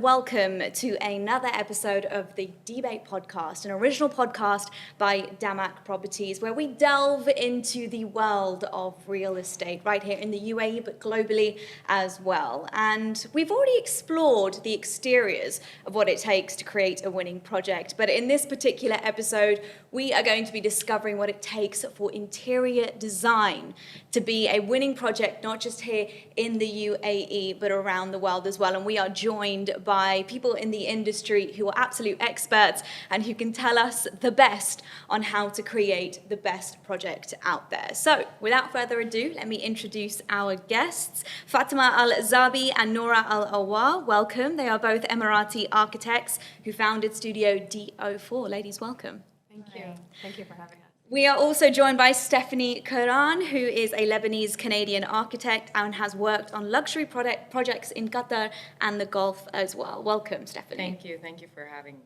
welcome to another episode of the DBATE Podcast, an original podcast by DAMAC Properties, where we delve into the world of real estate right here in the UAE, but globally as well. And we've already explored the exteriors of what it takes to create a winning project. But in this particular episode, we are going to be discovering what it takes for interior design to be a winning project, not just here in the UAE, but around the world as well. And we are joined by people in the industry who are absolute experts and who can tell us the best on how to create the best project out there. So without further ado, let me introduce our guests, Fatima Al-Zabi and Noura Al-Awar. Welcome. They are both Emirati architects who founded Studio D04. Ladies, welcome. Thank you. Thank you for having us. We are also joined by Stephanie Karan, who is a Lebanese-Canadian architect and has worked on luxury projects in Qatar and the Gulf as well. Welcome, Stephanie. Thank you. Thank you for having me.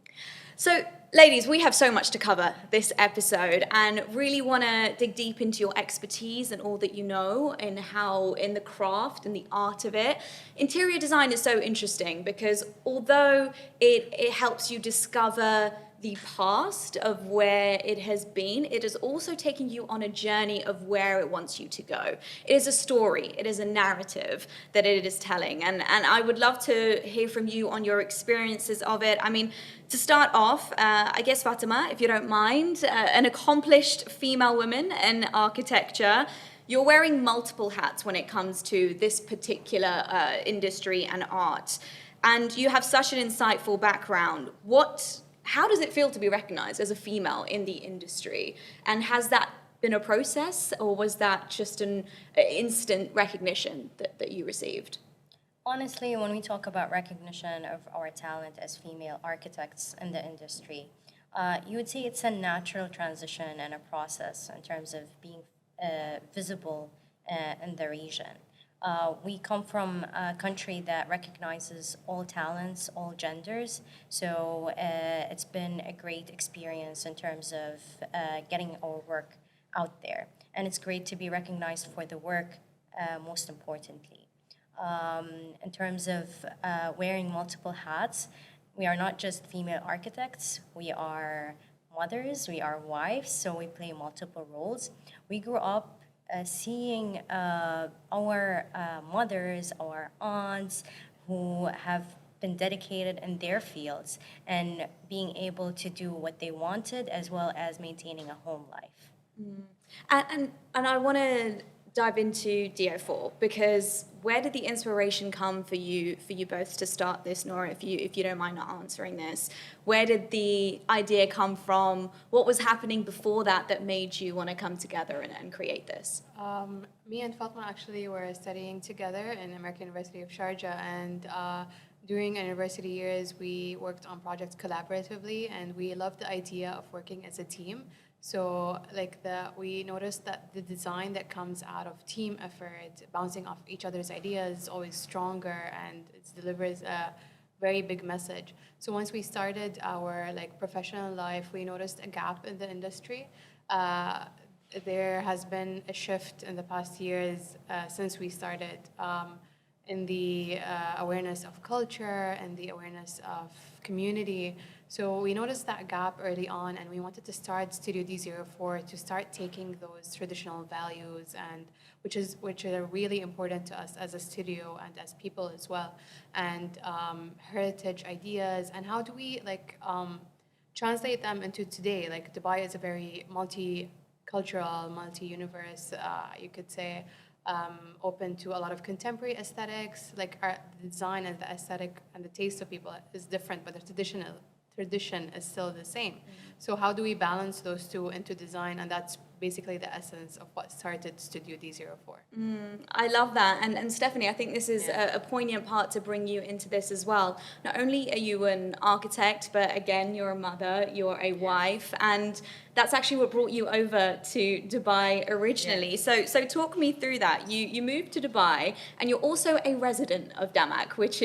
So, ladies, we have so much to cover this episode and really want to dig deep into your expertise and all that you know and how in the craft and the art of it. Interior design is so interesting because although it helps you discover the past of where it has been, it is also taking you on a journey of where it wants you to go. It is a story, it is a narrative that it is telling. And I would love to hear from you on your experiences of it. I mean, to start off, I guess Fatima, if you don't mind, an accomplished female woman in architecture, you're wearing multiple hats when it comes to this particular industry and art. And you have such an insightful background. How does it feel to be recognized as a female in the industry? And has that been a process, or was that just an instant recognition that you received? Honestly, when we talk about recognition of our talent as female architects in the industry, you would say it's a natural transition and a process in terms of being visible in the region. We come from a country that recognizes all talents, all genders, so it's been a great experience in terms of getting our work out there. And it's great to be recognized for the work, most importantly. In terms of wearing multiple hats, we are not just female architects, we are mothers, we are wives, so we play multiple roles. We grew up seeing our mothers, our aunts who have been dedicated in their fields and being able to do what they wanted as well as maintaining a home life. And I want to dive into D04 because where did the inspiration come for you both to start this, Noura, if you don't mind not answering this? Where did the idea come from? What was happening before that made you want to come together and create this? Me and Fatma actually were studying together in American University of Sharjah, and during our university years we worked on projects collaboratively, and we loved the idea of working as a team. So we noticed that the design that comes out of team effort, bouncing off each other's ideas, is always stronger and it delivers a very big message. So once we started our professional life, we noticed a gap in the industry. There has been a shift in the past years since we started in the awareness of culture and the awareness of community. So we noticed that gap early on, and we wanted to start Studio D04 to start taking those traditional values, and which are really important to us as a studio and as people as well, and heritage ideas, and how do we translate them into today? Dubai is a very multicultural, multi-universe, you could say, open to a lot of contemporary aesthetics. The design and the aesthetic and the taste of people is different, but the tradition is still the same. So how do we balance those two into design? And that's basically the essence of what started Studio D04. I love that. And Stephanie, I think this is a poignant part to bring you into this as well. Not only are you an architect, but again, you're a mother, you're a wife, and that's actually what brought you over to Dubai originally. Yes. So talk me through that. You moved to Dubai, and you're also a resident of DAMAC, which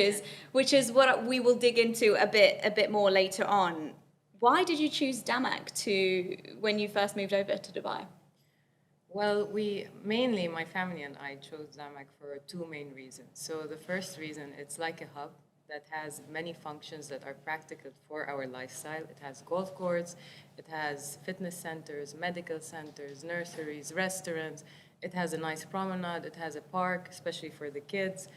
is what we will dig into a bit more later on. Why did you choose DAMAC when you first moved over to Dubai? Well, my family and I chose DAMAC for two main reasons. So the first reason, it's like a hub that has many functions that are practical for our lifestyle. It has golf courts, it has fitness centers, medical centers, nurseries, restaurants. It has a nice promenade, it has a park, especially for the kids,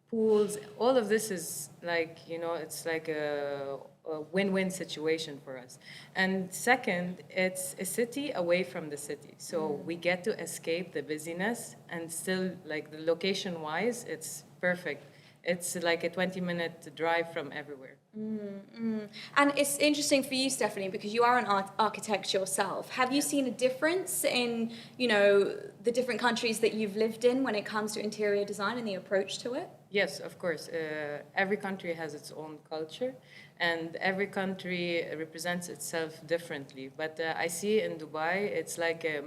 pools. All of this is like, it's like a win-win situation for us. And second, it's a city away from the city. So we get to escape the busyness and still, like, the location-wise, it's perfect. It's like a 20-minute drive from everywhere. And it's interesting for you, Stephanie, because you are an architect yourself. Have you seen a difference in, the different countries that you've lived in when it comes to interior design and the approach to it? Yes, of course. Every country has its own culture, and every country represents itself differently. But I see in Dubai, it's like a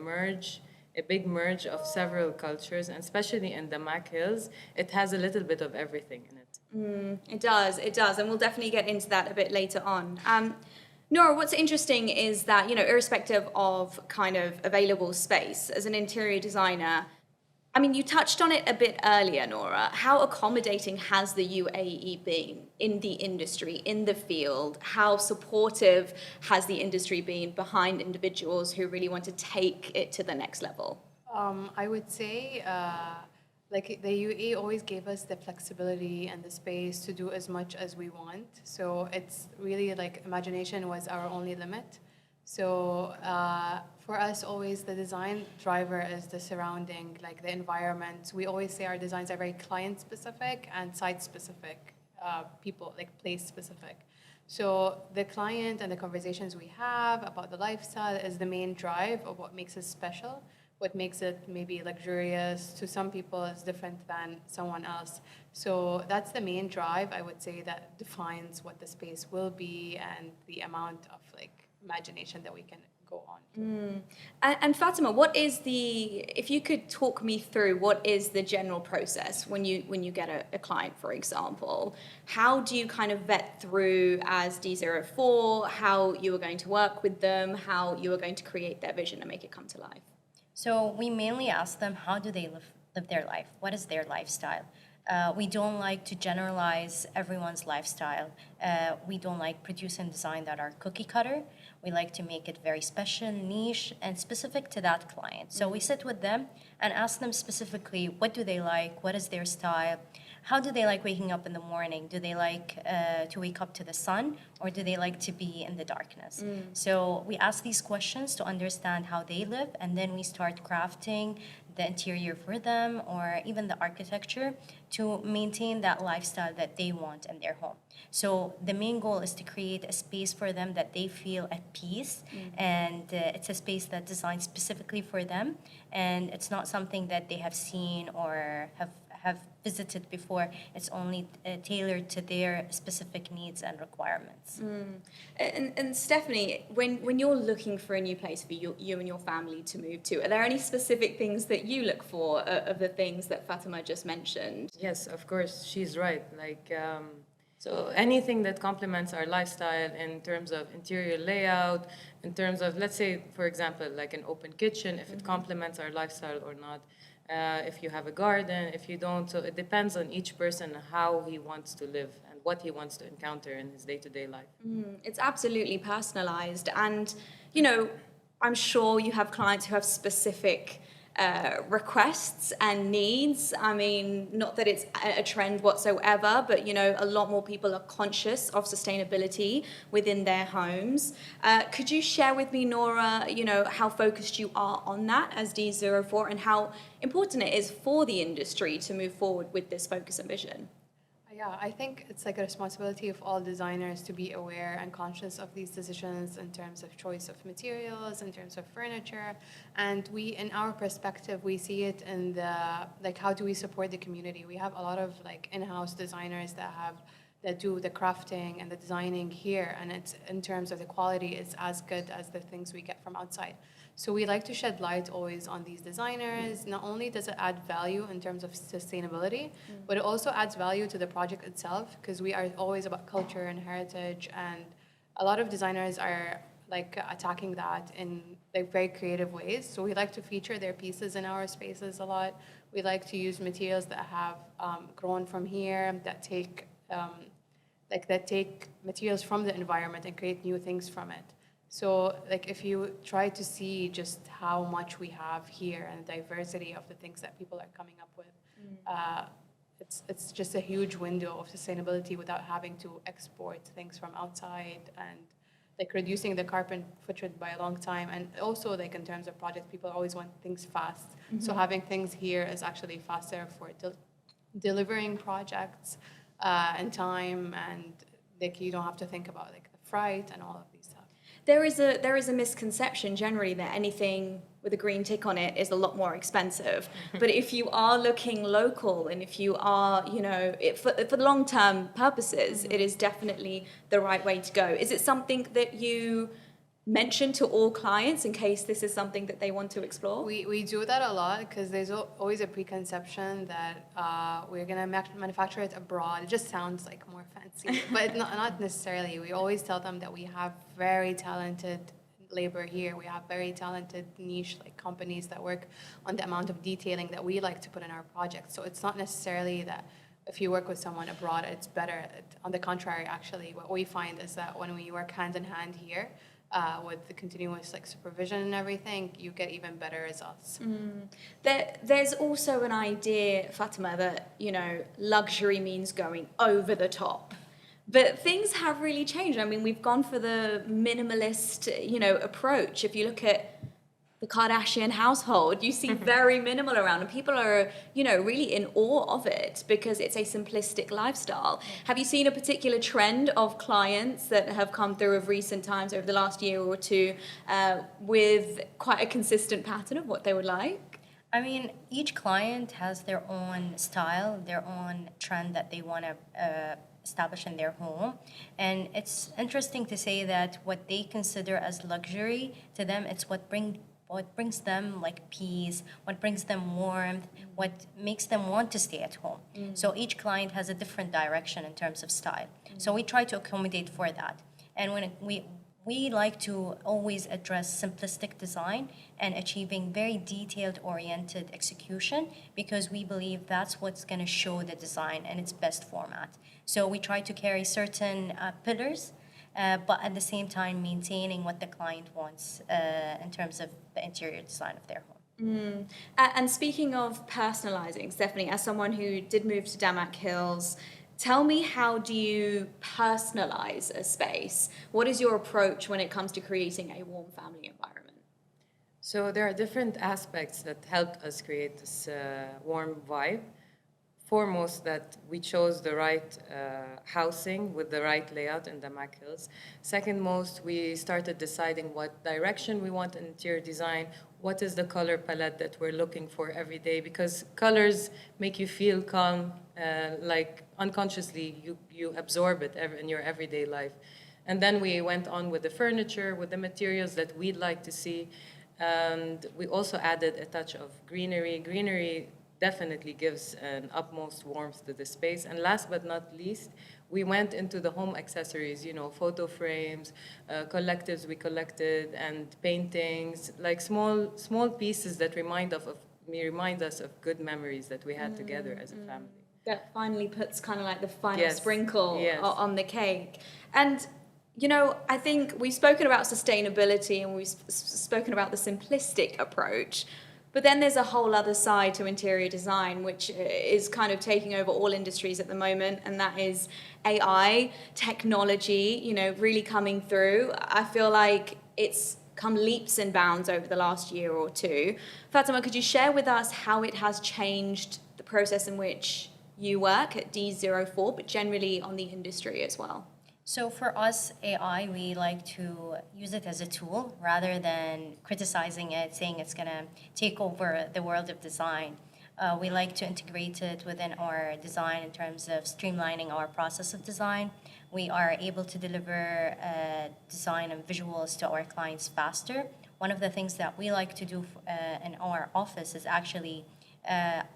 big merge of several cultures, and especially in the DAMAC Hills, it has a little bit of everything in it. It does, and we'll definitely get into that a bit later on. Nora, what's interesting is that, irrespective of kind of available space, as an interior designer, I mean, you touched on it a bit earlier, Nora. How accommodating has the UAE been in the industry, in the field? How supportive has the industry been behind individuals who really want to take it to the next level? I would say, like the UAE always gave us the flexibility and the space to do as much as we want. So it's really like imagination was our only limit. So for us, always the design driver is the surrounding, like the environment. We always say our designs are very client-specific and site-specific, people, like place-specific. So the client and the conversations we have about the lifestyle is the main drive of what makes us special. What makes it maybe luxurious to some people is different than someone else. So that's the main drive, I would say, that defines what the space will be and the amount of like imagination that we can go on. And Fatima, if you could talk me through, what is the general process when you get a client, for example? How do you kind of vet through as D04, how you are going to work with them, how you are going to create their vision and make it come to life? So we mainly ask them, how do they live their life? What is their lifestyle? We don't like to generalize everyone's lifestyle. We don't like produce and design that are cookie cutter. We like to make it very special, niche, and specific to that client. So we sit with them and ask them specifically, what do they like? What is their style? How do they like waking up in the morning? Do they like to wake up to the sun, or do they like to be in the darkness? So we ask these questions to understand how they live, and then we start crafting the interior for them, or even the architecture to maintain that lifestyle that they want in their home. So the main goal is to create a space for them that they feel at peace, and it's a space that's designed specifically for them, and it's not something that they have seen or have visited before. It's only tailored to their specific needs and requirements. And Stephanie, when you're looking for a new place for you and your family to move to, are there any specific things that you look for of the things that Fatima just mentioned? Yes, of course, she's right. Like, so anything that complements our lifestyle in terms of interior layout, in terms of, let's say, for example, like an open kitchen, if it complements our lifestyle or not. If you have a garden, if you don't. So it depends on each person how he wants to live and what he wants to encounter in his day-to-day life. It's absolutely personalized. And, I'm sure you have clients who have specific requests and needs. I mean, not that it's a trend whatsoever, but, a lot more people are conscious of sustainability within their homes. Could you share with me, Nora, how focused you are on that as D04 and how important it is for the industry to move forward with this focus and vision? Yeah, I think it's like a responsibility of all designers to be aware and conscious of these decisions in terms of choice of materials, in terms of furniture. And in our perspective, we see it in how do we support the community? We have a lot of in-house designers that do the crafting and the designing here, and it's in terms of the quality, it's as good as the things we get from outside. So we like to shed light always on these designers. Not only does it add value in terms of sustainability, but it also adds value to the project itself, because we are always about culture and heritage, and a lot of designers are attacking that in very creative ways. So we like to feature their pieces in our spaces a lot. We like to use materials that have grown from here, that take like that take materials from the environment and create new things from it. So like if you try to see just how much we have here and the diversity of the things that people are coming up with, it's just a huge window of sustainability without having to export things from outside, and like reducing the carbon footprint by a long time. And also like in terms of projects, people always want things fast. So having things here is actually faster for delivering projects in time, and like you don't have to think about like the freight and all of these stuff. There is a misconception generally that anything with a green tick on it is a lot more expensive. But if you are looking local, and if you are, for the long-term purposes, it is definitely the right way to go. Is it something that you mention to all clients in case this is something that they want to explore? We do that a lot because there's always a preconception that we're going to manufacture it abroad. It just sounds like more fancy, but not necessarily. We always tell them that we have very talented labor here. We have very talented niche like companies that work on the amount of detailing that we like to put in our projects. So it's not necessarily that if you work with someone abroad, it's better. On the contrary, actually, what we find is that when we work hand in hand here, with the continuous like supervision and everything, you get even better results. There's also an idea, Fatima, that luxury means going over the top. But things have really changed. I mean, we've gone for the minimalist, approach. If you look at the Kardashian household, you see very minimal around, and people are, really in awe of it because it's a simplistic lifestyle. Have you seen a particular trend of clients that have come through of recent times over the last year or two with quite a consistent pattern of what they would like? I mean, each client has their own style, their own trend that they want to establish in their home. And it's interesting to say that what they consider as luxury, to them, it's what brings them like peace, what brings them warmth, what makes them want to stay at home. So each client has a different direction in terms of style. So we try to accommodate for that. And when we like to always address simplistic design and achieving very detailed oriented execution, because we believe that's what's going to show the design in its best format. So we try to carry certain pillars, but at the same time maintaining what the client wants in terms of the interior design of their home. And speaking of personalizing, Stephanie, as someone who did move to DAMAC Hills, tell me, how do you personalize a space? What is your approach when it comes to creating a warm family environment? So there are different aspects that helped us create this warm vibe. Foremost, that we chose the right housing with the right layout in the DAMAC Hills. Second most, we started deciding what direction we want in interior design, what is the color palette that we're looking for every day, because colors make you feel calm, like unconsciously you absorb it in your everyday life. And then we went on with the furniture, with the materials that we'd like to see. And we also added a touch of greenery. Greenery definitely gives an utmost warmth to the space. And last but not least, we went into the home accessories, photo frames, collectives we collected, and paintings, like small pieces that remind us of good memories that we had together as a family. That finally puts kind of like the final sprinkle on the cake. And I think we've spoken about sustainability and we've spoken about the simplistic approach. But then there's a whole other side to interior design, which is kind of taking over all industries at the moment, and that is AI, technology, really coming through. I feel like it's come leaps and bounds over the last year or two. Fatima, could you share with us how it has changed the process in which you work at D04, but generally on the industry as well? So for us, AI, we like to use it as a tool rather than criticizing it, saying it's going to take over the world of design. We like to integrate it within our design in terms of streamlining our process of design. We are able to deliver design and visuals to our clients faster. One of the things that we like to do in our office is actually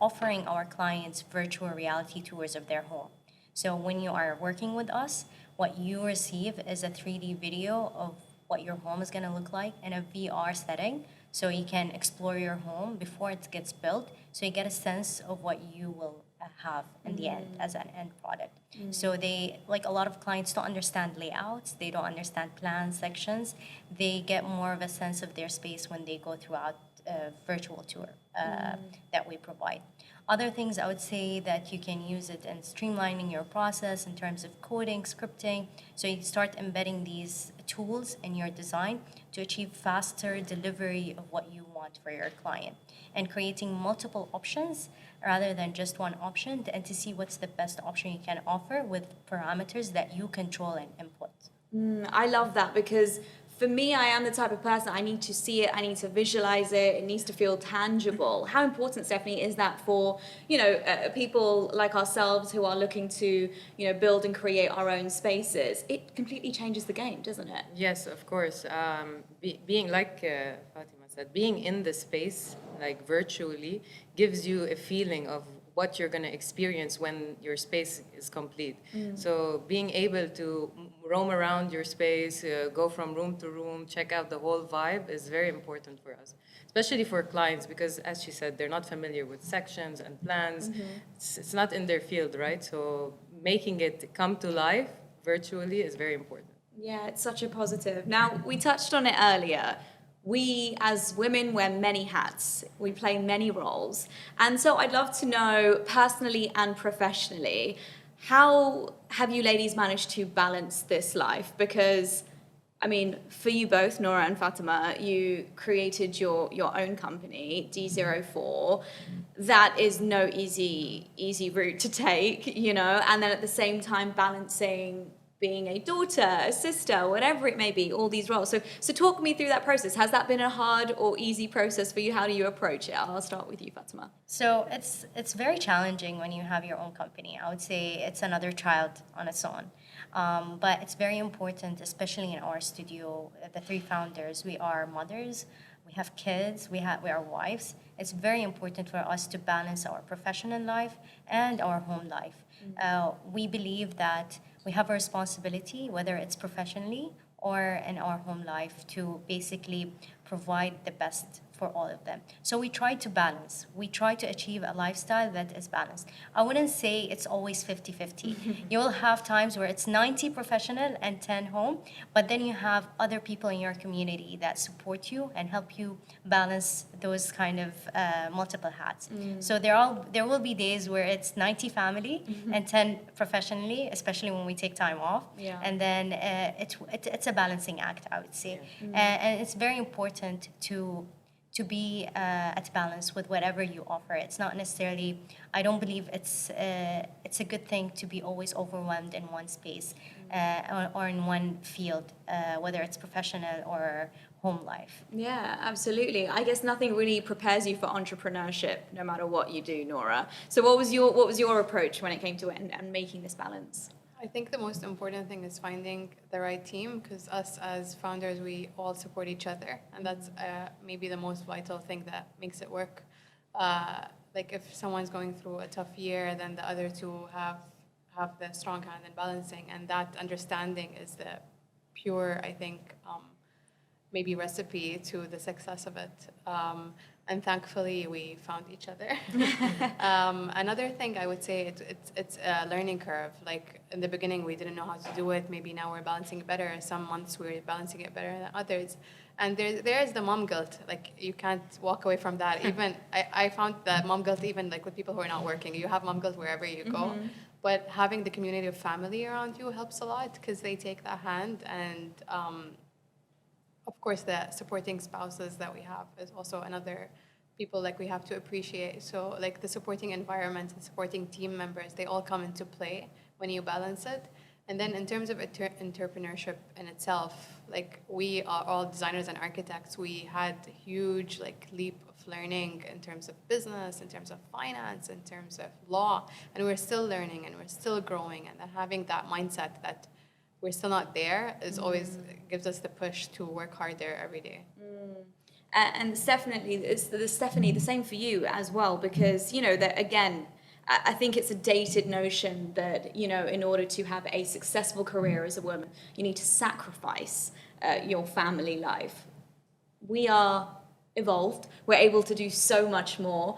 offering our clients virtual reality tours of their home. So when you are working with us, what you receive is a 3D video of what your home is going to look like in a VR setting. So you can explore your home before it gets built. So you get a sense of what you will have in the end as an end product. So they, like, a lot of clients don't understand layouts, they don't understand plan sections. They get more of a sense of their space when they go throughout a virtual tour that we provide. Other things I would say that you can use it in streamlining your process in terms of coding, scripting. So you start embedding these tools in your design to achieve faster delivery of what you want for your client, and creating multiple options rather than just one option, and to see what's the best option you can offer with parameters that you control and input. I love that, because for me, I am the type of person, I need to see it, I need to visualize it, it needs to feel tangible. How important, Stephanie, is that for, people like ourselves who are looking to, build and create our own spaces? It completely changes the game, doesn't it? Yes, of course. Being, like Fatima said, being in the space, like virtually, gives you a feeling of what you're going to experience when your space is complete. So being able to roam around your space, go from room to room, check out the whole vibe is very important for us, especially for clients, because as she said, they're not familiar with sections and plans. It's not in their field, right? So making it come to life virtually is very important. Yeah, it's such a positive. Now, we touched on it earlier. We, as women, wear many hats. We play many roles. And so I'd love to know, personally and professionally, how have you ladies managed to balance this life? Because, for you both, Nora and Fatima, you created your own company, D04. That is no easy route to take, and then at the same time balancing being a daughter, a sister, whatever it may be, all these roles. So talk me through that process. Has that been a hard or easy process for you? How do you approach it? I'll start with you, Fatima. So it's very challenging when you have your own company. I would say it's another child on its own. But it's very important, especially in our studio, the three founders, we are mothers, we have kids, we are wives. It's very important for us to balance our professional life and our home life. We believe that we have a responsibility, whether it's professionally or in our home life, to basically provide the best for all of them. So we try to balance. We try to achieve a lifestyle that is balanced. I wouldn't say it's always 50-50. You'll have times where it's 90 professional and 10 home, but then you have other people in your community that support you and help you balance those kind of multiple hats. So there will be days where it's 90 family and 10 professionally, especially when we take time off. Yeah. And then it's a balancing act, I would say. And it's very important to be at balance with whatever you offer. It's not necessarily, I don't believe it's a good thing to be always overwhelmed in one space or in one field, whether it's professional or home life. Yeah, absolutely. I guess nothing really prepares you for entrepreneurship, no matter what you do, Nora. So what was your approach when it came to it and making this balance? I think the most important thing is finding the right team, because us as founders, we all support each other. And that's maybe the most vital thing that makes it work. Like if someone's going through a tough year, then the other two have the strong hand in balancing. And that understanding is the pure, I think, maybe recipe to the success of it. And thankfully, we found each other. Another thing I would say, it's a learning curve. Like in the beginning, we didn't know how to do it. Maybe now we're balancing it better. Some months we're balancing it better than others. And there is the mom guilt. Like you can't walk away from that. Even I found that mom guilt even like with people who are not working. You have mom guilt wherever you go. But having the community of family around you helps a lot, because they take that hand. And of course, the supporting spouses that we have is also another people like we have to appreciate. So like the supporting environment and supporting team members, they all come into play when you balance it. And then in terms of entrepreneurship in itself, like we are all designers and architects, we had a huge like leap of learning in terms of business, in terms of finance, in terms of law, and we're still learning and we're still growing. And then having that mindset that we're still not there is always gives us the push to work harder every day. And definitely, Stephanie, the same for you as well, because, that again, I think it's a dated notion that, in order to have a successful career as a woman, you need to sacrifice your family life. We are evolved. We're able to do so much more.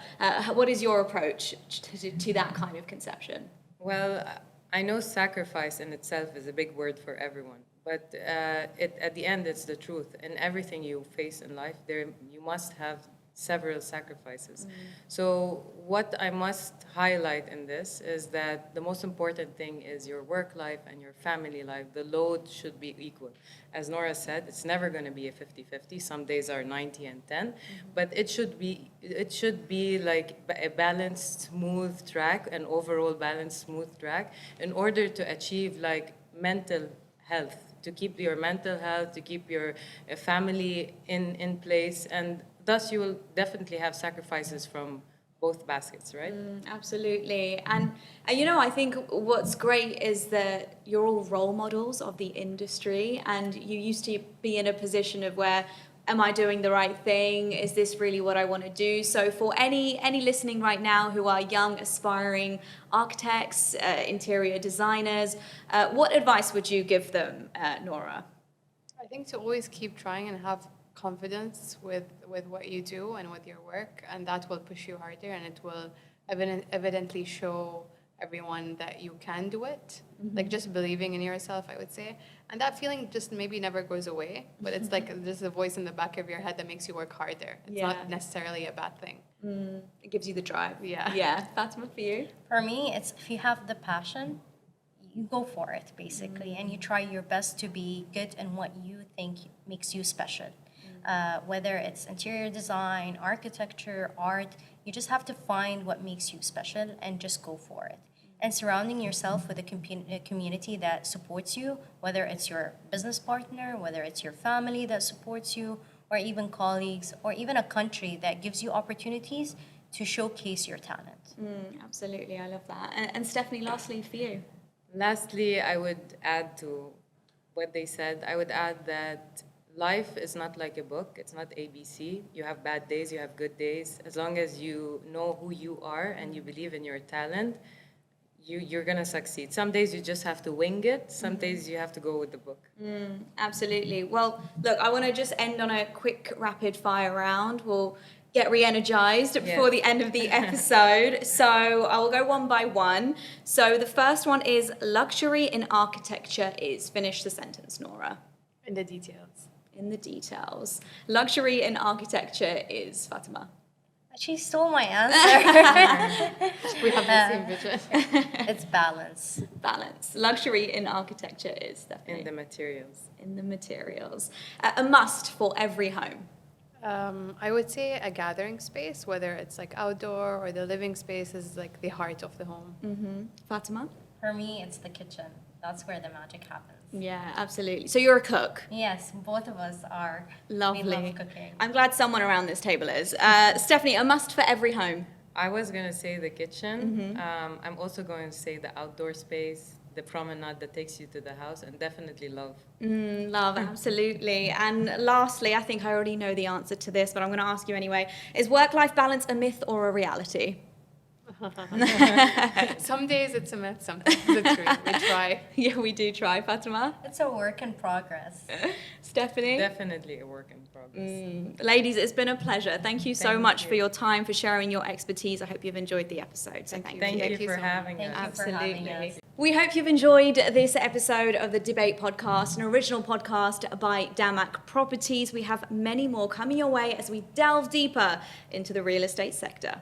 What is your approach to that kind of conception? Well, I know sacrifice in itself is a big word for everyone, but at the end, it's the truth. In everything you face in life, you must have several sacrifices. So what I must highlight in this is that the most important thing is your work life and your family life. The load should be equal. As Nora said, it's never going to be a 50-50. Some days are 90 and 10, but it should be like a balanced, smooth track, an overall balanced, smooth track, in order to achieve like mental health, to keep your mental health, to keep your family in place, and thus you will definitely have sacrifices from both baskets, right? Absolutely. And I think what's great is that you're all role models of the industry, and you used to be in a position of where, am I doing the right thing? Is this really what I want to do? So for any listening right now who are young, aspiring architects, interior designers, what advice would you give them, Nora? I think to always keep trying and have confidence with what you do and with your work, and that will push you harder, and it will evidently show everyone that you can do it. Like just believing in yourself, I would say. And that feeling just maybe never goes away, but it's like there's a voice in the back of your head that makes you work harder. It's not necessarily a bad thing. It gives you the drive. Yeah. Fatima, for you? For me, it's if you have the passion, you go for it, basically, and you try your best to be good in what you think makes you special. Whether it's interior design, architecture, art, you just have to find what makes you special and just go for it. And surrounding yourself with a community that supports you, whether it's your business partner, whether it's your family that supports you, or even colleagues, or even a country that gives you opportunities to showcase your talent. Absolutely, I love that. And Stephanie, lastly, for you? Lastly, I would add to what they said, I would add that life is not like a book. It's not ABC. You have bad days, you have good days. As long as you know who you are and you believe in your talent, you're going to succeed. Some days you just have to wing it. Some days you have to go with the book. Absolutely. Well, look, I want to just end on a quick rapid fire round. We'll get re-energized before the end of the episode. So I will go one by one. So the first one is luxury in architecture is. Finish the sentence, Nora. In the details. In the details. Luxury in architecture is, Fatima. She stole my answer. We have the same vision. It's balance. Balance. Luxury in architecture is, Stephanie. In the materials. In the materials. A must for every home. I would say a gathering space, whether it's like outdoor or the living space, is like the heart of the home. Fatima? For me, it's the kitchen. That's where the magic happens. Yeah, absolutely. So you're a cook? Yes, both of us are. Lovely. We love cooking. I'm glad someone around this table is. Stephanie, a must for every home. I was going to say the kitchen. I'm also going to say the outdoor space, the promenade that takes you to the house, and definitely love. Love, absolutely. And lastly, I think I already know the answer to this, but I'm going to ask you anyway. Is work-life balance a myth or a reality? Some days it's a myth, sometimes it's real. We try. Yeah, we do try. Fatima? It's a work in progress. Stephanie? Definitely a work in progress. Ladies, it's been a pleasure. Thank you so much for your time, for sharing your expertise. I hope you've enjoyed the episode. So thank you. Thank you for having us. Absolutely. We hope you've enjoyed this episode of the DBATE Podcast, an original podcast by DAMAC Properties. We have many more coming your way as we delve deeper into the real estate sector.